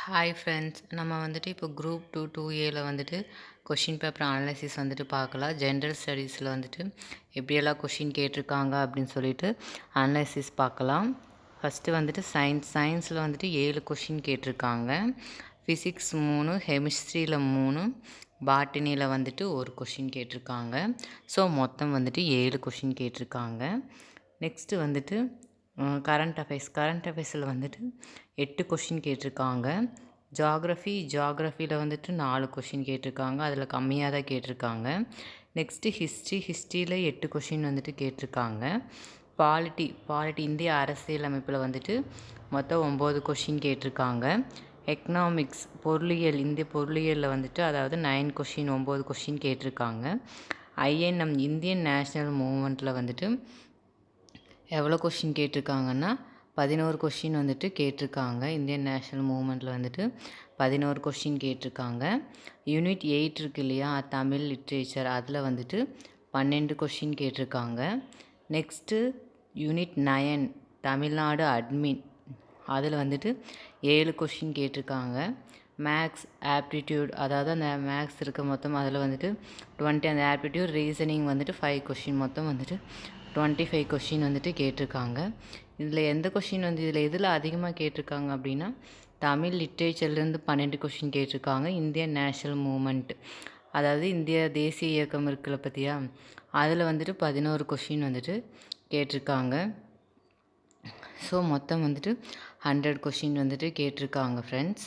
Hi friends, நம்ம வந்துட்டு இப்போ குரூப் 2 2ஏல வந்துட்டு கொஷின் பேப்பர் அனலைசிஸ் வந்துட்டு பார்க்கலாம். ஜென்ரல் ஸ்டடீஸில் வந்துட்டு எப்படியெல்லாம் கொஷின் கேட்டிருக்காங்க அப்படின்னு சொல்லிட்டு அனலைசிஸ் பார்க்கலாம். ஃபஸ்ட்டு வந்துட்டு சயின்ஸில் வந்துட்டு 7 கொஷின் கேட்டிருக்காங்க. ஃபிசிக்ஸ் 3, கெமிஸ்ட்ரியில் 3, பாட்டனியில் வந்துட்டு ஒரு கொஷின் கேட்டிருக்காங்க. ஸோ மொத்தம் வந்துட்டு 7 கொஷின் கேட்டிருக்காங்க. நெக்ஸ்ட்டு வந்துட்டு கரண்ட் அஃபேர்ஸில் வந்துட்டு 8 கொஷின் கேட்டிருக்காங்க. ஜியாகிரஃபியில் வந்துட்டு 4 கொஷின் கேட்டிருக்காங்க. அதில் கம்மியாக தான் கேட்டிருக்காங்க. நெக்ஸ்ட்டு ஹிஸ்ட்ரியில் 8 கொஷின் வந்துட்டு கேட்டிருக்காங்க. பாலிட்டி இந்திய அரசியலமைப்பில் வந்துட்டு மொத்தம் 9 கொஷின் கேட்டிருக்காங்க. எக்கனாமிக்ஸ் இந்திய பொருளியலில் வந்துட்டு அதாவது 9 கொஷின் 9 கொஷின் கேட்டிருக்காங்க. ஐஎன்எம் இந்தியன் நேஷ்னல் மூமெண்ட்டில் வந்துட்டு எவ்வளோ கொஷின் கேட்டிருக்காங்கன்னா 11 கொஷின் வந்துட்டு கேட்டிருக்காங்க. இந்தியன் நேஷ்னல் மூமெண்ட்டில் வந்துட்டு 11 கொஷின் கேட்டிருக்காங்க. யூனிட் 8 இருக்கு இல்லையா, தமிழ் லிட்ரேச்சர், அதில் வந்துட்டு 12 கொஷின் கேட்டிருக்காங்க. நெக்ஸ்ட்டு யூனிட் 9 தமிழ்நாடு அட்மின், அதில் வந்துட்டு 7 கொஷின் கேட்டிருக்காங்க. மேக்ஸ் ஆப்டிடியூட், அதாவது அந்த மேக்ஸ் இருக்க மொத்தம் அதில் வந்துட்டு 20, அந்த ஆப்டிடியூட் ரீசனிங் வந்துட்டு 5 கொஷின், மொத்தம் வந்துட்டு 25 கொஷின் வந்துட்டு கேட்டிருக்காங்க. இதில் எதில் அதிகமாக கேட்டிருக்காங்க அப்படின்னா தமிழ் லிட்ரேச்சர்லேருந்து 12 கொஷின் கேட்டிருக்காங்க. இந்தியன் நேஷ்னல் மூமெண்ட், அதாவது இந்திய தேசிய இயக்கம் இருக்குல்ல பற்றியா, அதில் வந்துட்டு 11 கொஷின் வந்துட்டு கேட்டிருக்காங்க. ஸோ மொத்தம் வந்துட்டு 100 கொஷின் வந்துட்டு கேட்டிருக்காங்க ஃப்ரெண்ட்ஸ்.